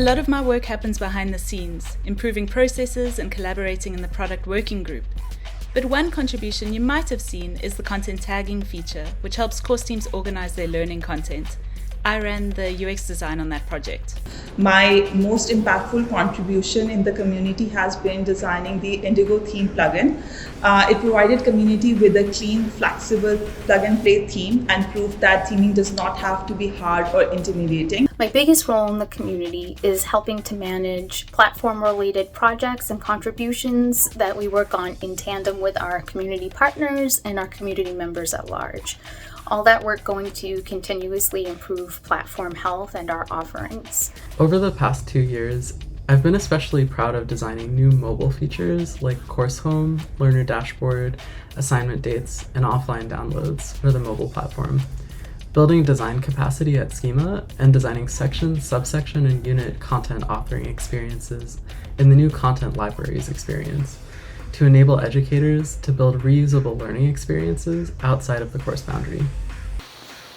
lot of my work happens behind the scenes, improving processes and collaborating in the product working group. But one contribution you might have seen is the content tagging feature, which helps course teams organize their learning content. I ran the UX design on that project. My most impactful contribution in the community has been designing the Indigo theme plugin. It provided community with a clean, flexible plug-and-play theme and proved that theming does not have to be hard or intimidating. My biggest role in the community is helping to manage platform-related projects and contributions that we work on in tandem with our community partners and our community members at large. All that work going to continuously improve platform health and our offerings. Over the past 2 years, I've been especially proud of designing new mobile features like Course Home, Learner Dashboard, assignment dates, and offline downloads for the mobile platform. Building design capacity at Schema and designing section, subsection, and unit content authoring experiences in the new Content Libraries experience to enable educators to build reusable learning experiences outside of the course boundary.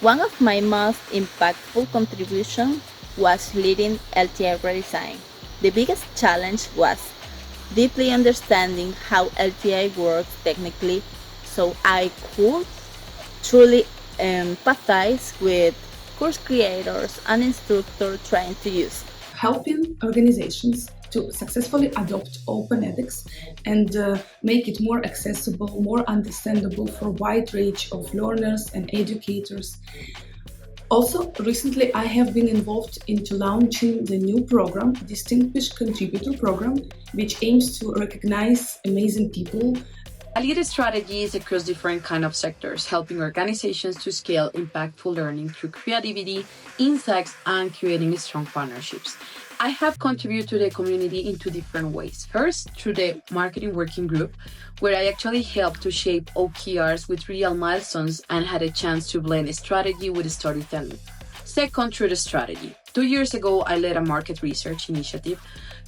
One of my most impactful contributions was leading LTI redesign. The biggest challenge was deeply understanding how LTI works technically so I could truly empathize with course creators and instructors trying to use. Helping organizations to successfully adopt open edX and make it more accessible, more understandable for a wide range of learners and educators. Also, recently I have been involved into launching the new program, Distinguished Contributor Program, which aims to recognize amazing people. I lead strategies across different kind of sectors, helping organizations to scale impactful learning through creativity, insights, and creating strong partnerships. I have contributed to the community in 2 different ways. First, through the marketing working group, where I actually helped to shape OKRs with real milestones and had a chance to blend strategy with storytelling. Second, through the strategy. 2 years ago, I led a market research initiative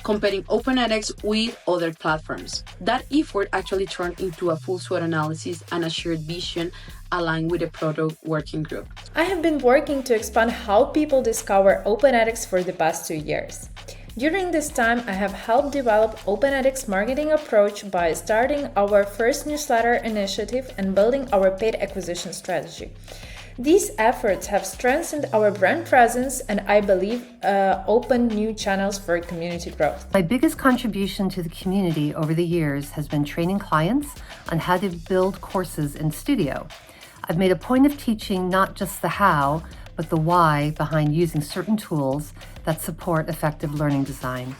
comparing open edX with other platforms. That effort actually turned into a full SWOT analysis and a shared vision aligned with the product working group. I have been working to expand how people discover open edX for the past 2 years. During this time, I have helped develop open edX marketing approach by starting our first newsletter initiative and building our paid acquisition strategy. These efforts have strengthened our brand presence and I believe opened new channels for community growth. My biggest contribution to the community over the years has been training clients on how to build courses in Studio. I've made a point of teaching not just the how, but the why behind using certain tools that support effective learning design.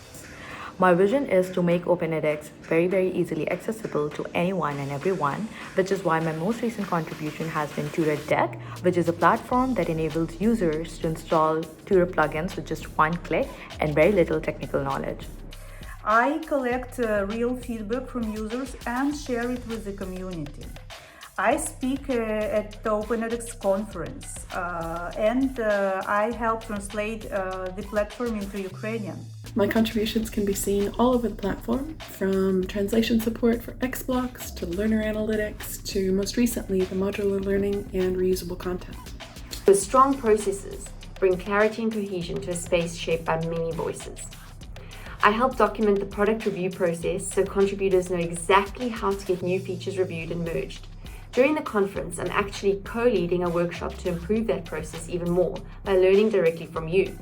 My vision is to make open edX very easily accessible to anyone and everyone, which is why my most recent contribution has been TutorDeck, which is a platform that enables users to install tutor plugins with just one click and very little technical knowledge. I collect real feedback from users and share it with the community. I speak at the Open edX conference and I help translate the platform into Ukrainian. My contributions can be seen all over the platform, from translation support for XBlocks to learner analytics to most recently the modular learning and reusable content. The strong processes bring clarity and cohesion to a space shaped by many voices. I help document the product review process so contributors know exactly how to get new features reviewed and merged. During the conference, I'm actually co-leading a workshop to improve that process even more by learning directly from you.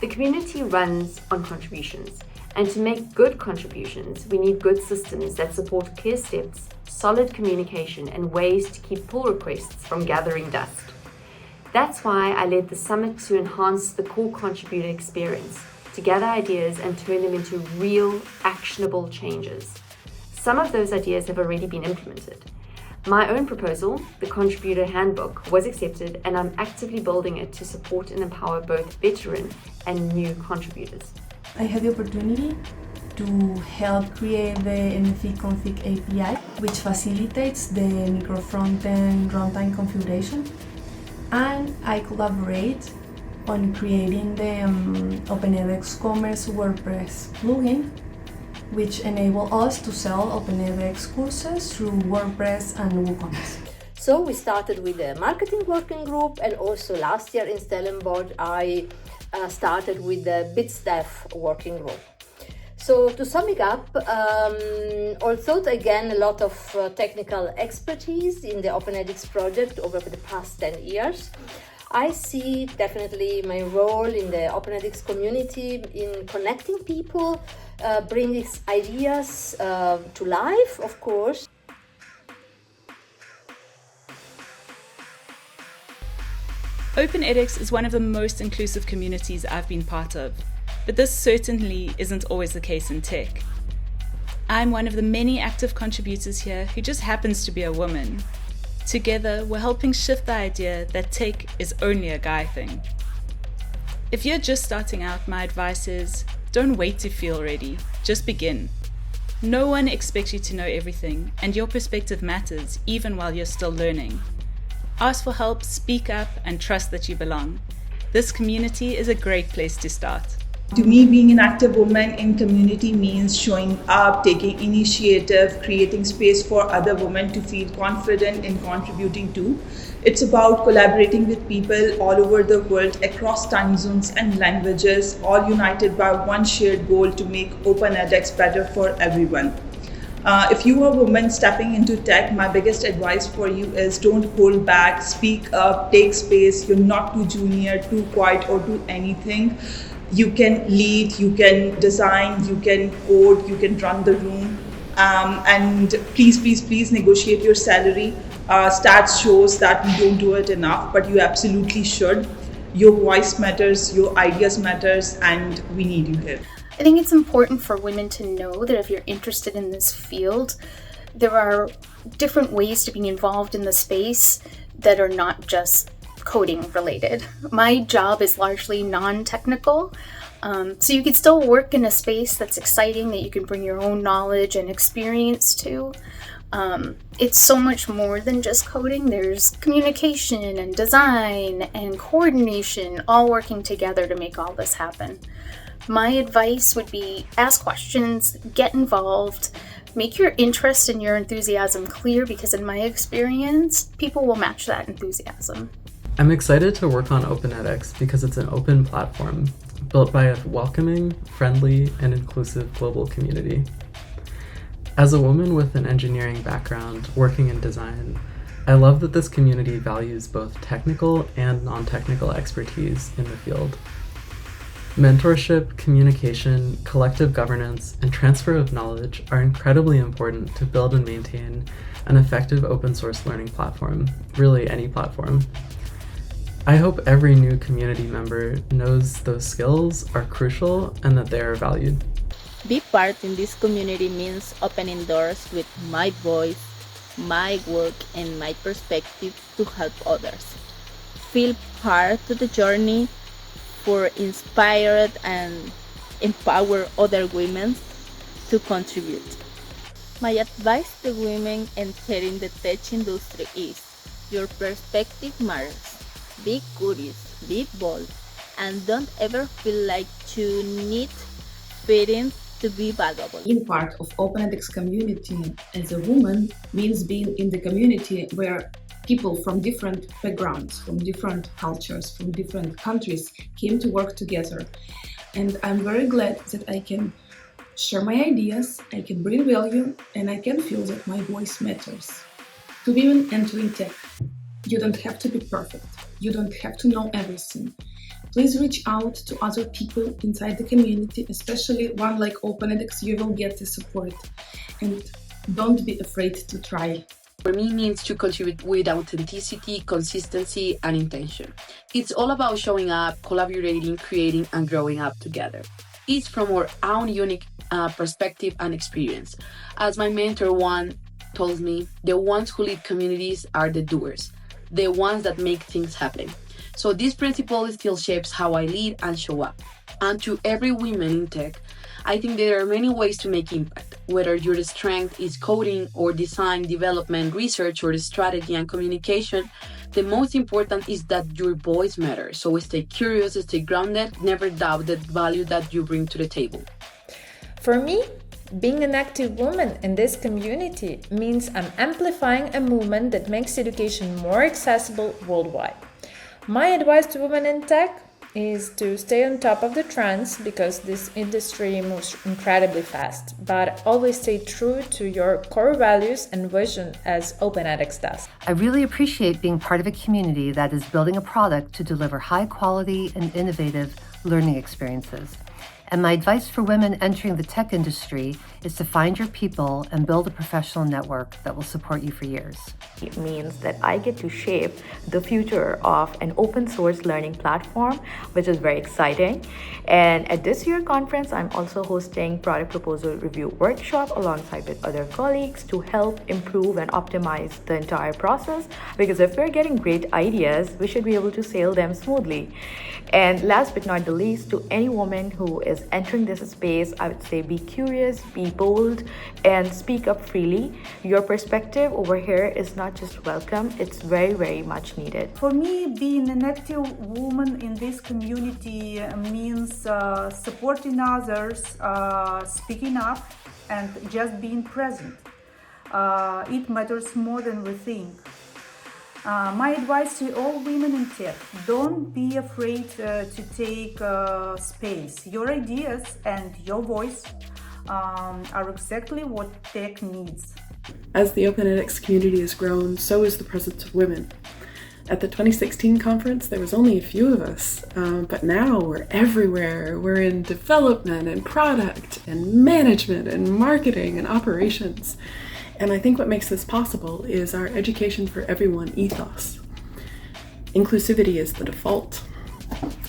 The community runs on contributions, and to make good contributions, we need good systems that support clear steps, solid communication, and ways to keep pull requests from gathering dust. That's why I led the summit to enhance the core contributor experience, to gather ideas and turn them into real, actionable changes. Some of those ideas have already been implemented. My own proposal, the Contributor Handbook, was accepted and I'm actively building it to support and empower both veteran and new contributors. I had the opportunity to help create the MFE config API, which facilitates the micro frontend runtime configuration. And I collaborate on creating the Open edX Commerce WordPress plugin, which enable us to sell Open edX courses through WordPress and WooCommerce. So we started with the marketing working group, and also last year in Stellenbosch I started with the BitStaff working group. So to sum it up, although again a lot of technical expertise in the OpenEdX project over the past 10 years, I see definitely my role in the OpenEdX community in connecting people, bringing ideas to life, of course. OpenEdX is one of the most inclusive communities I've been part of, but this certainly isn't always the case in tech. I'm one of the many active contributors here who just happens to be a woman. Together, we're helping shift the idea that tech is only a guy thing. If you're just starting out, my advice is, don't wait to feel ready, just begin. No one expects you to know everything, and your perspective matters even while you're still learning. Ask for help, speak up, and trust that you belong. This community is a great place to start. To me, being an active woman in community means showing up, taking initiative, creating space for other women to feel confident in contributing to. It's about collaborating with people all over the world, across time zones and languages, all united by one shared goal to make OpenEdX better for everyone. If you are a woman stepping into tech, my biggest advice for you is don't hold back, speak up, take space. You're not too junior, too quiet, or too anything. You can lead, you can design, you can code, you can run the room. And please negotiate your salary. Stats shows that we don't do it enough, but you absolutely should. Your voice matters, your ideas matters, and we need you here. I think it's important for women to know that if you're interested in this field, there are different ways to be involved in the space that are not just coding related. My job is largely non-technical, so you can still work in a space that's exciting, that you can bring your own knowledge and experience to. It's so much more than just coding. There's communication and design and coordination all working together to make all this happen. My advice would be ask questions, get involved, make your interest and your enthusiasm clear, because in my experience, people will match that enthusiasm. I'm excited to work on OpenEdX because it's an open platform built by a welcoming, friendly, and inclusive global community. As a woman with an engineering background working in design, I love that this community values both technical and non-technical expertise in the field. Mentorship, communication, collective governance, and transfer of knowledge are incredibly important to build and maintain an effective open source learning platform, really any platform. I hope every new community member knows those skills are crucial and that they are valued. Be part in this community means opening doors with my voice, my work, and my perspective to help others. Feel part of the journey for inspired and empower other women to contribute. My advice to women entering the tech industry is, your perspective matters. Be curious, be bold, and don't ever feel like you need fitting to be valuable. Being part of OpenEdX community as a woman means being in the community where people from different backgrounds, from different cultures, from different countries came to work together. And I'm very glad that I can share my ideas, I can bring value, and I can feel that my voice matters. To women entering tech, you don't have to be perfect. You don't have to know everything. Please reach out to other people inside the community, especially one like OpenEdX. You will get the support. And don't be afraid to try. For me, means to contribute with authenticity, consistency, and intention. It's all about showing up, collaborating, creating, and growing up together. It's from our own unique perspective and experience. As my mentor one told me, the ones who lead communities are the doers, the ones that make things happen. So this principle still shapes how I lead and show up. And to every woman in tech, I think there are many ways to make impact, whether your strength is coding or design, development, research, or strategy and communication. The most important is that your voice matters. So stay curious, stay grounded, never doubt the value that you bring to the table. For me, being an active woman in this community means I'm amplifying a movement that makes education more accessible worldwide. My advice to women in tech: is to stay on top of the trends because this industry moves incredibly fast, but always stay true to your core values and vision as Open edX does. I really appreciate being part of a community that is building a product to deliver high quality and innovative learning experiences. And my advice for women entering the tech industry is to find your people and build a professional network that will support you for years. It means that I get to shape the future of an open source learning platform, which is very exciting. And at this year's conference, I'm also hosting product proposal review workshop alongside with other colleagues to help improve and optimize the entire process. Because if we're getting great ideas, we should be able to sail them smoothly. And last but not the least, to any woman who is entering this space, I would say be curious, be bold, and speak up freely. Your perspective over here is not just welcome, it's very, very much needed. For me, being an active woman in this community means supporting others, speaking up, and just being present. It matters more than we think. My advice to all women in tech: don't be afraid to take space. Your ideas and your voice are exactly what tech needs. As the Open edX community has grown, so is the presence of women. At the 2016 conference, there was only a few of us, but now we're everywhere. We're in development and product and management and marketing and operations. And I think what makes this possible is our education for everyone ethos. Inclusivity is the default.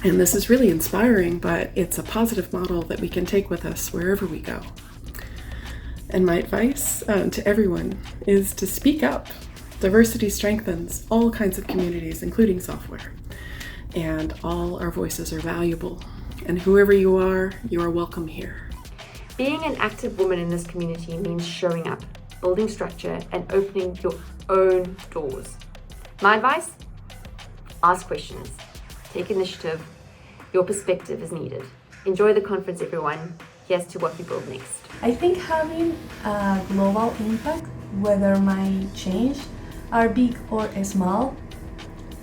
And this is really inspiring, but it's a positive model that we can take with us wherever we go. And my advice to everyone is to speak up. Diversity strengthens all kinds of communities, including software. And all our voices are valuable. And whoever you are welcome here. Being an active woman in this community means showing up, building structure, and opening your own doors. My advice? Ask questions. Take initiative. Your perspective is needed. Enjoy the conference, everyone. Here's to what we build next. I think having a global impact, whether my change are big or small,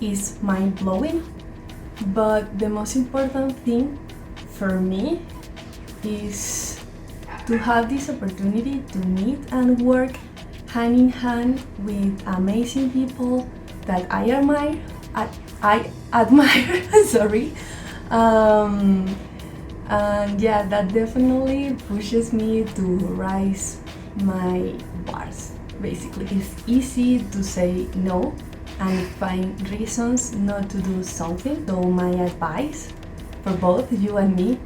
is mind-blowing. But the most important thing for me is to have this opportunity to meet and work hand in hand with amazing people that I admire. Sorry. And yeah, that definitely pushes me to raise my bars. Basically, it's easy to say no and find reasons not to do something. So my advice for both you and me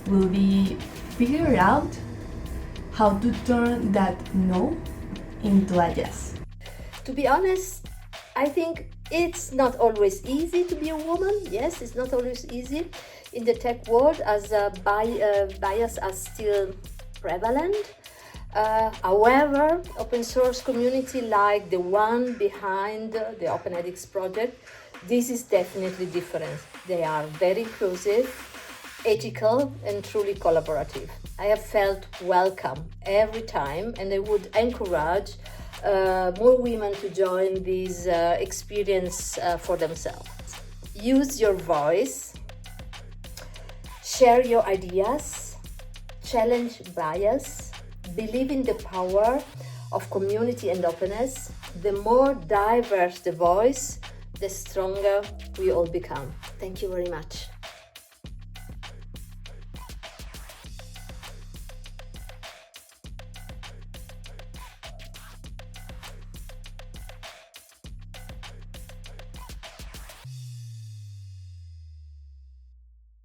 will be figure out how to turn that no into a yes. To be honest, I think it's not always easy to be a woman. Yes, it's not always easy in the tech world as bias are still prevalent. However, open source community like the one behind the Open edX project, this is definitely different. They are very inclusive, ethical, and truly collaborative. I have felt welcome every time, and I would encourage more women to join this experience for themselves. Use your voice, share your ideas, challenge bias, believe in the power of community and openness. The more diverse the voice, the stronger we all become. Thank you very much.